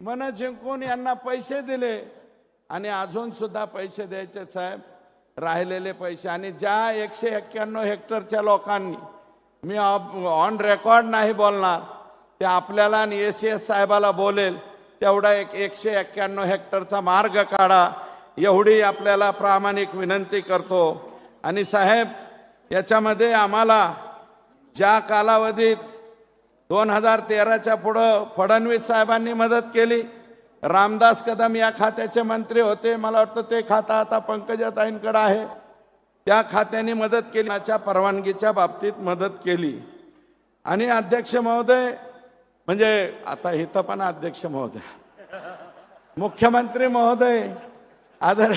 मन जिंकून यांना पैसे दिले आणि अजून सुद्धा पैसे द्यायचे साहेब, राहिलेले पैसे. आणि ज्या 191 हेक्टरच्या लोकांनी, मी ऑन रेकॉर्ड नाही बोलणार, ते आपल्याला आणि एसीएस साहेबाला बोलेल, तेवढा 191 हेक्टरचा मार्ग काढा, एवढी आपल्याला प्रामाणिक विनंती करतो. आणि साहेब, याच्यामध्ये आम्हाला ज्या कालावधीत 2013च्या पुढं फडणवीस साहेबांनी मदत केली, रामदास कदम या खात्याचे मंत्री होते, मला वाटतं ते खातं आता पंकजाताईंकडे आहे, त्या खात्याने मदत केली, त्याच्या परवानगीच्या बाबतीत मदत केली. आणि अध्यक्ष महोदय, म्हणजे आता इथं पण अध्यक्ष महोदय, मुख्यमंत्री महोदय, आदर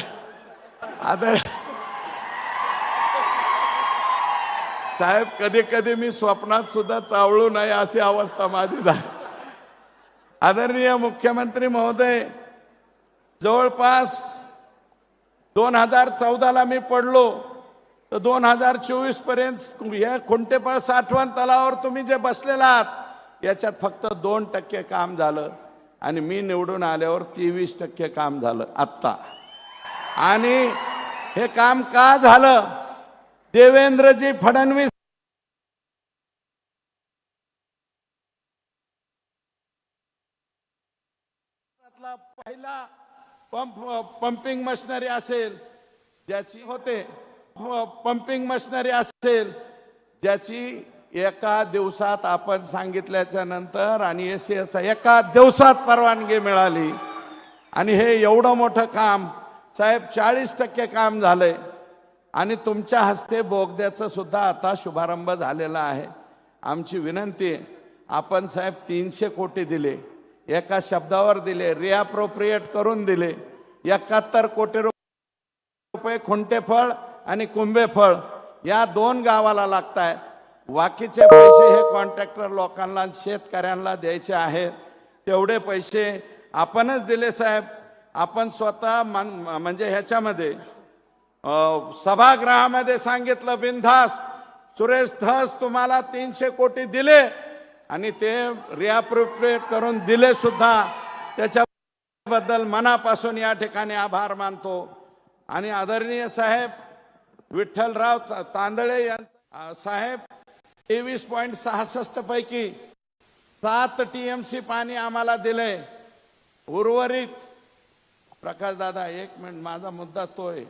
साहेब, कधी कधी मी स्वप्नात सुद्धा चावळू नये अशी अवस्था माझी झाली. आदरणीय मुख्यमंत्री महोदय, जवळपास 2014ला मी पडलो तर 2024 पर्यंत या खुंटेपाळ साठवण तलावावर तुम्ही जे बसलेला आहात याच्यात फक्त 2% काम झालं आणि मी निवडून आल्यावर 23% काम झालं आत्ता. आणि हे काम का झालं? देवेंद्रजी फडणवीस पहिला पंपिंग मशिनरी असेल ज्याची पंपिंग मशिनरी असेल ज्याची एका दिवसात आपण सांगितल्याच्या नंतर आणि एसीएस एका दिवसात परवानगी मिळाली. आणि हे एवढं मोठं काम साहेब 40% काम झालंय. आणि तुमच्या हस्ते बोगद्याचं सुद्धा आता शुभारंभ झालेला आहे. आमची विनंती आहे, आपण साहेब 300 कोटी दिले, एका शब्दावर दिले, रिअप्रोप्रिएट करून दिले. 71 कोटी रुपये खुंटेफळ आणि कुंभेफळ या 2 गावाला लागताय. बाकीचे पैसे हे कॉन्ट्रॅक्टर लोकांना, शेतकऱ्यांना द्यायचे आहेत. तेवढे पैसे आपणच दिले साहेब. आपण स्वतः म्हणजे ह्याच्यामध्ये सभागृहामध्ये सांगितलं बिनधास्त, सुरेश धस तुम्हाला 300 कोटी दिले आणि ते रिअप्रोप्रिएट करून दिले सुद्धा. त्याच्याबद्दल मनापासून या ठिकाणी आभार मानतो. आणि आदरणीय साहेब विठ्ठलराव तांदळे साहेब 23.66 पैकी 7 TMC पाणी आम्हाला दिले. उर्वरित प्रकाश दादा, 1 मिनिट, माझा मुद्दा तो आहे.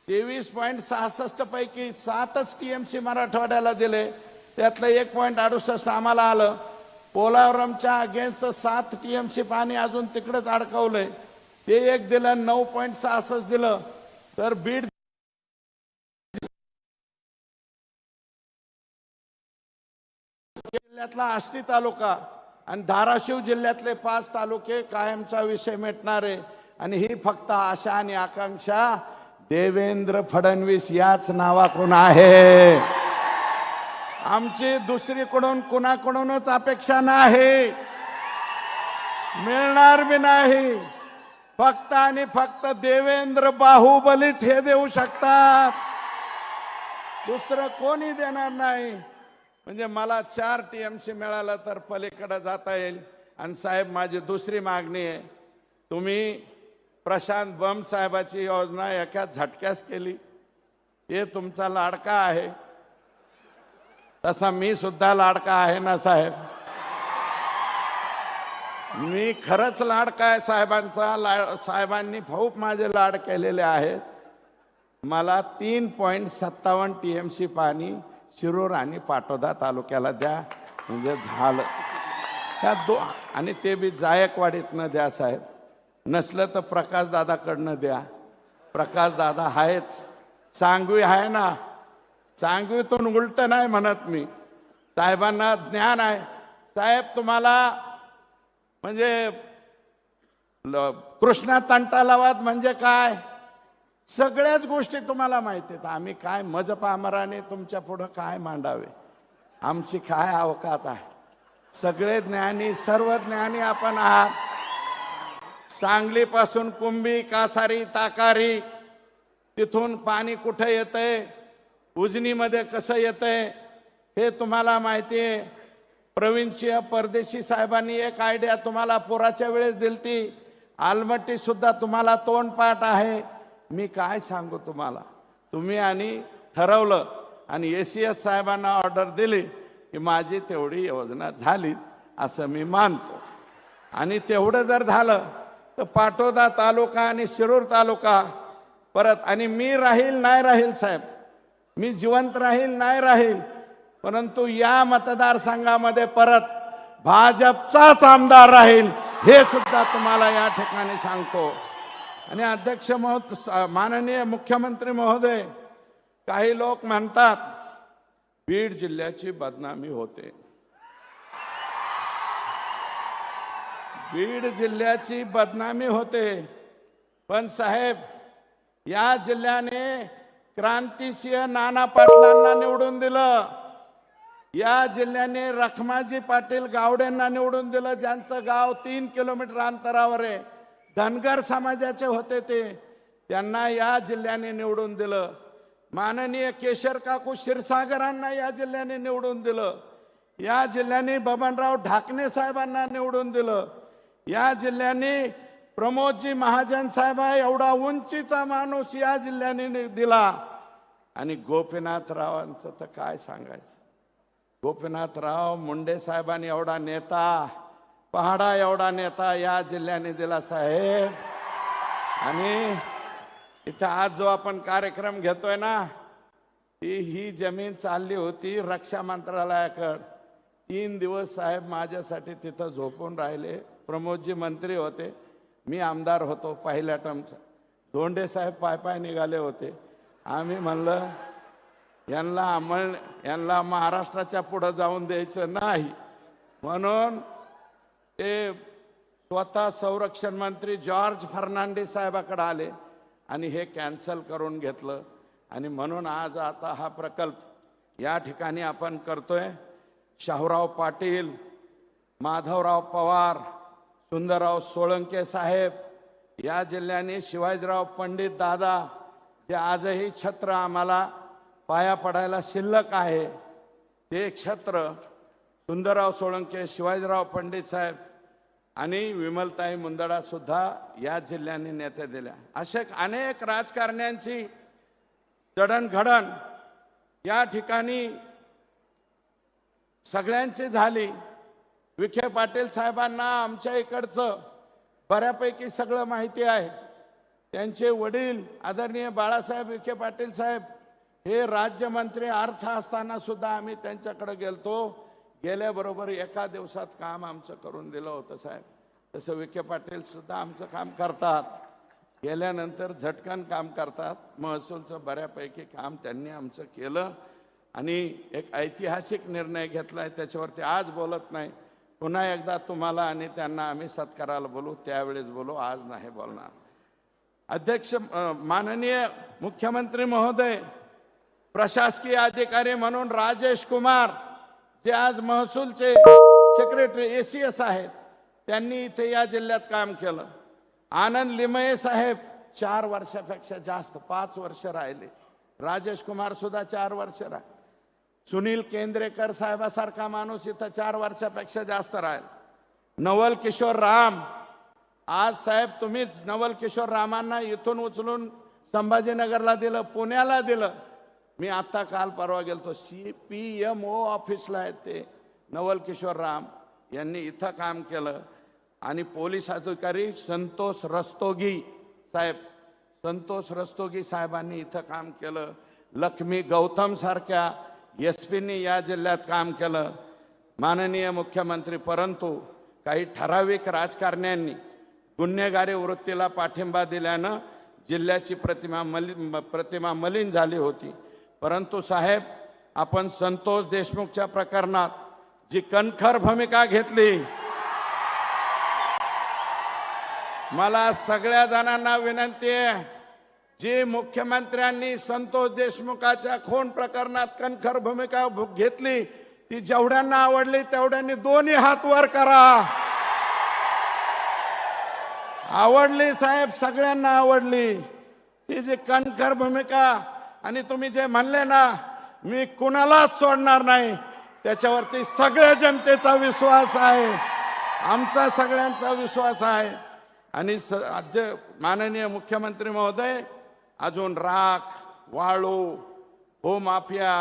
23.66 पैकी 7च TMC मराठवाड्याला दिले, त्यातलं 1.68 आम्हाला आलं. पोलावरमच्या अगेन्स्ट 7 TMC पाणी अजून तिकडेच अडकवलंय, ते 1 दिलं, 9.66 दिलं. तर बीड जिल्ह्यातला आष्टी तालुका आणि धाराशिव जिल्ह्यातले 5 तालुके कायमचा विषय मिटणारे. आणि ही फक्त आशा आणि आकांक्षा देवेंद्र फडणवीस याच नावाकडून आहे. आमची दुसरीकडून कुणाकडूनच अपेक्षा नाही, मिळणार बी नाही. फक्त आणि फक्त देवेंद्र बाहुबलीच हे देऊ शकतात, दुसरं कोणी देणार नाही. म्हणजे मला 4 TMC मिळालं तर पलीकडे जाता येईल. आणि साहेब, माझी दुसरी मागणी आहे, तुम्ही प्रशांत बम साहेबाची योजना एका झटक्यास केली, ते तुमचा लाडका आहे, तसा मी सुद्धा लाडका आहे ना साहेब. मी खरंच लाडका आहे साहेबांचा. साहेबांनी खूप माझे लाड केलेले आहेत. मला 3.57 TMC पाणी शिरूर आणि पाटोदा तालुक्याला द्या, म्हणजे झालं. त्या आणि ते बी जायकवाडीतनं द्या साहेब. नसलं तर प्रकाश दादाकडनं द्या. प्रकाश दादा आहेच, सांगवी आहे ना, सांगवीतून उलट नाही म्हणत मी. साहेबांना ज्ञान आहे. साहेब, तुम्हाला म्हणजे कृष्णा तंटालावाद म्हणजे काय, सगळ्याच गोष्टी तुम्हाला माहिती आहेत. आम्ही काय मजपामराने तुमच्या पुढं काय मांडावे, आमची काय अवकात आहे. सगळे ज्ञानी, सर्व ज्ञानी आपण आहात. सांगलीपासून कुंभी, कासारी, ताकारी, तिथून पाणी कुठे येतंय, उजनीमध्ये कसं येतंय हे तुम्हाला माहिती आहे. प्रवीणसिंह परदेशी साहेबांनी एक आयडिया तुम्हाला पुराच्या वेळेस दिलती, आलमट्टी सुद्धा तुम्हाला तोंडपाठ आहे. मी काय सांगू तुम्हाला, तुम्ही आणि ठरवलं आणि एसीएस साहेबांना ऑर्डर दिली की माझी तेवढी योजना झाली असं मी मानतो. आणि तेवढं जर झालं तर पाटोदा तालुका आणि शिरूर तालुका परत, आणि मी राहील नाही राहील साहेब, मी जिवंत राहील नाही राहील, परंतु या मतदारसंघामध्ये परत भाजपचाच आमदार राहील हे सुद्धा तुम्हाला या ठिकाणी सांगतो. आणि अध्यक्ष माननीय मुख्यमंत्री महोदय, काही लोक म्हणतात बीड जिल्ह्याची बदनामी होते. बीड जिल्ह्याची बदनामी होते, पण साहेब या जिल्ह्याने क्रांतिसिंह नाना पाटलांना निवडून दिलं. या जिल्ह्याने रखमाजी पाटील गावडेंना निवडून दिलं, ज्यांचं गाव 3 किलोमीटर अंतरावर आहे. धनगर समाजाचे होते ते, त्यांना या जिल्ह्याने निवडून दिलं. माननीय केशर काकू क्षीरसागरांना या जिल्ह्याने निवडून दिलं. या जिल्ह्याने बबनराव ढाकणे साहेबांना निवडून दिलं. या जिल्ह्याने प्रमोदजी महाजन साहेब एवढा उंचीचा माणूस या जिल्ह्याने दिला. आणि गोपीनाथरावांचं तर काय सांगायचं, गोपीनाथराव मुंडे साहेबांनी एवढा नेता, पहाडा एवढा नेता या जिल्ह्याने दिला साहेब. आणि इथं आज जो आपण कार्यक्रम घेतोय ना, ही जमीन चालली होती रक्षा मंत्रालयाकडे. 3 दिवस साहेब माझ्यासाठी तिथं झोपून राहिले. प्रमोदजी मंत्री होते, मी आमदार होतो पहिल्या टर्मचा. धोंडे साहेब पाय निघाले होते. आम्ही म्हणलं यांना महाराष्ट्राच्या पुढे जाऊन द्यायचं नाही, म्हणून ते स्वतः संरक्षण मंत्री जॉर्ज फर्नांडिस साहेबाकडे आले आणि हे कॅन्सल करून घेतलं. आणि म्हणून आज आता हा प्रकल्प या ठिकाणी आपण करतोय. शाहूराव पाटील, माधवराव पवार, सुंदरराव सोळंके साहेब या जिल्ह्याने, शिवाजीराव पंडित दादा जे आजही छत्र आम्हाला पाया पडायला शिल्लक आहे, ते छत्र सुंदरराव सोळंके, शिवाजीराव पंडित साहेब आणि विमलताई मुंदडा सुद्धा या जिल्ह्याने नेते दिल्या. असे अनेक राजकारण्यांची जडणघडण या ठिकाणी सगळ्यांची झाली. विखे पाटील साहेबांना आमच्या इकडचं बऱ्यापैकी सगळं माहिती आहे. त्यांचे वडील आदरणीय बाळासाहेब विखे पाटील साहेब हे राज्यमंत्री अर्थ असताना सुद्धा आम्ही त्यांच्याकडे गेलतो. गेल्याबरोबर एका दिवसात काम आमचं करून दिलं होतं साहेब. तसं विखे पाटील सुद्धा आमचं काम करतात, गेल्यानंतर झटकन काम करतात. महसूलचं बऱ्यापैकी काम त्यांनी आमचं केलं आणि एक ऐतिहासिक निर्णय घेतलाय, त्याच्यावरती आज बोलत नाही. पुन्हा एकदा तुम्हाला आणि त्यांना आम्ही सत्काराला बोलू, त्यावेळेस बोलू, आज नाही बोलणार. अध्यक्ष माननीय मुख्यमंत्री महोदय, प्रशासकीय अधिकारी म्हणून राजेश कुमार जे आज महसूलचे सेक्रेटरी एसीएस आहेत, त्यांनी इथे या जिल्ह्यात काम केलं. आनंद लिमये साहेब 4 वर्षापेक्षा जास्त, 5 वर्ष राहिले. राजेश कुमार सुद्धा 4 वर्ष राहिले. सुनील केंद्रेकर साहेबासारखा माणूस इथं 4 वर्षापेक्षा जास्त राहील. नवल किशोर राम, आज साहेब तुम्ही नवल किशोर रामांना इथून उचलून संभाजीनगरला दिलं, पुण्याला दिलं. मी आता काल परवा गेलतो, CPMO ऑफिसला आहेत ते नवल किशोर राम यांनी इथं काम केलं. आणि पोलीस अधिकारी संतोष रस्तोगी साहेब, संतोष रस्तोगी साहेबांनी इथं काम केलं. लक्ष्मी गौतम सारख्या SP-नी या जिल्ह्यात काम केलं. माननीय मुख्यमंत्री, परंतु काही ठराविक राजकारण्यांनी गुन्हेगारी वृत्तीला पाठिंबा दिल्यानं जिल्ह्याची प्रतिमा मलिन झाली होती. परंतु साहेब, आपण संतोष देशमुखच्या प्रकरणात जी कणखर भूमिका घेतली, मला सगळ्या जणांना विनंती आहे, जी मुख्यमंत्र्यांनी संतोष देशमुखाच्या खून प्रकरणात कणखर भूमिका घेतली, ती जेवढ्यांना आवडली तेवढ्यांनी दोन्ही हात वर करा. आवडली साहेब, सगळ्यांना आवडली ही जी कणखर भूमिका. आणि तुम्ही जे म्हणले ना, मी कुणालाच सोडणार नाही, त्याच्यावरती सगळ्या जनतेचा विश्वास आहे, आमचा सगळ्यांचा विश्वास आहे. आणि माननीय मुख्यमंत्री महोदय, अजून राख, वाळू, भूमाफिया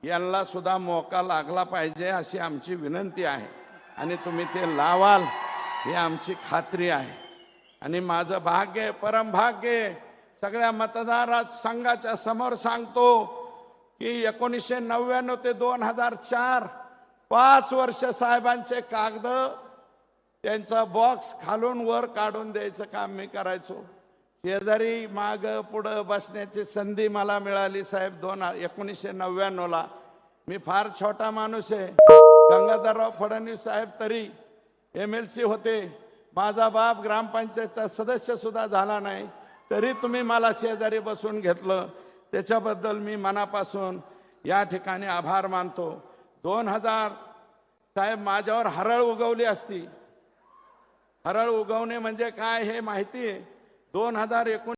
यांना सुद्धा मोका लागला पाहिजे अशी आमची विनंती आहे. आणि तुम्ही ते लावाल ही आमची खात्री आहे. आणि माझं भाग्य, परमभाग्य, सगळ्या मतदार संघाच्या समोर सांगतो की 1999 ते 2004 5 वर्ष साहेबांचे कागद, त्यांचा बॉक्स खालून वर काढून द्यायचं काम मी करायचो. शेजारी माग पुढं बसण्याची संधी मला मिळाली साहेब 1999ला. मी फार छोटा माणूस आहे. गंगाधरराव फडणवीस साहेब तरी MLC होते. माझा बाप ग्रामपंचायतचा सदस्य सुद्धा झाला नाही, तरी तुम्ही मला शेजारी बसून घेतलं. त्याच्याबद्दल मी मनापासून या ठिकाणी आभार मानतो. 2000 साहेब माझ्यावर हरळ उगवली असती. हरळ उगवणे म्हणजे काय हे माहिती आहे. 2019